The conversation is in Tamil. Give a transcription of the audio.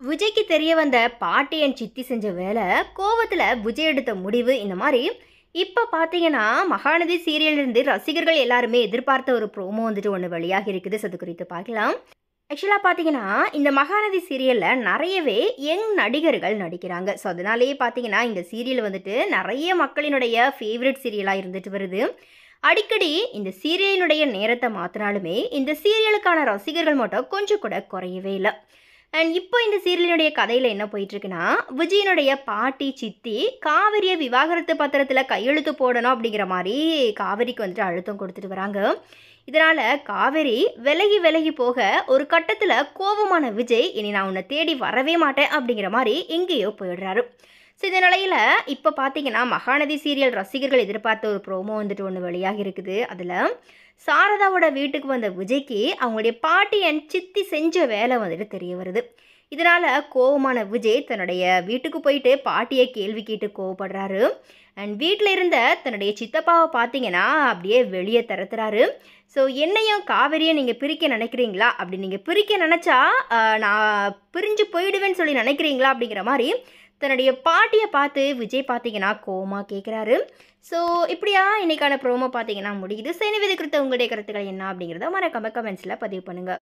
விஜய்க்கு தெரிய வந்த பாட்டி என் சித்தி செஞ்ச வேலை, கோவத்தில் விஜய் எடுத்த முடிவு, இந்த மாதிரி இப்போ பார்த்தீங்கன்னா மகாநதி சீரியலிருந்து ரசிகர்கள் எல்லாருமே எதிர்பார்த்த ஒரு ப்ரோமோ வந்துட்டு ஒன்று வெளியாக இருக்குது. அது குறித்து பார்க்கலாம். ஆக்சுவலாக பார்த்தீங்கன்னா இந்த மகாநதி சீரியலில் நிறையவே யங் நடிகர்கள் நடிக்கிறாங்க. ஸோ அதனாலேயே பார்த்தீங்கன்னா இந்த சீரியல் வந்துட்டு நிறைய மக்களினுடைய ஃபேவரட் சீரியலாக இருந்துட்டு வருது. அடிக்கடி இந்த சீரியலினுடைய நேரத்தை மாற்றினாலுமே இந்த சீரியலுக்கான ரசிகர்கள் மட்டும் கொஞ்சம் கூட குறையவே இல்லை. அண்ட் இப்போ இந்த சீரியலினுடைய கதையில் என்ன போயிட்டுருக்குன்னா, விஜயனுடைய பாட்டி சித்தி காவிரியை விவாகரத்து பத்திரத்தில் கையெழுத்து போடணும் அப்படிங்கிற மாதிரி காவிரிக்கு வந்துட்டு அழுத்தம் கொடுத்துட்டு வராங்க. இதனால் காவேரி விலகி விலகி போக ஒரு கட்டத்தில் கோபமான விஜய், இனி நான் உன்னை தேடி வரவே மாட்டேன் அப்படிங்கிற மாதிரி எங்கேயோ போயிடுறாரு. ஸோ இந்த நிலையில் இப்போ பார்த்தீங்கன்னா மகாநதி சீரியல் ரசிகர்கள் எதிர்பார்த்த ஒரு ப்ரோமோ வந்துட்டு ஒன்று வெளியாக இருக்குது. அதில் சாரதாவோட வீட்டுக்கு வந்த விஜய்க்கு அவங்களுடைய பாட்டி அண்ட் சித்தி செஞ்ச வேலை வந்துட்டு தெரிய வருது. இதனால் கோவமான விஜய் தன்னுடைய வீட்டுக்கு போயிட்டு பாட்டியை கேள்வி கேட்டு கோவப்படுறாரு. அண்ட் வீட்டில் இருந்த தன்னுடைய சித்தப்பாவை பார்த்தீங்கன்னா அப்படியே வெளியே திறத்துறாரு. ஸோ என்னையும் காவேரியை நீங்கள் பிரிக்க நினைக்கிறீங்களா, அப்படி நீங்கள் பிரிக்க நினச்சா நான் பிரிஞ்சு போயிடுவேன்னு சொல்லி நினைக்கிறீங்களா அப்படிங்கிற மாதிரி தன்னுடைய பாட்டியை பார்த்து விஜய் பார்த்தீங்கன்னா கோவமாக கேட்குறாரு. ஸோ இப்படியா இன்னைக்கான ப்ரோமோ பார்த்தீங்கன்னா முடியுது. ஸோ இது குறித்த உங்களுடைய கருத்துக்கள் என்ன அப்படிங்கிறத மறக்காம கமெண்ட்ஸில் பதிவு பண்ணுங்கள்.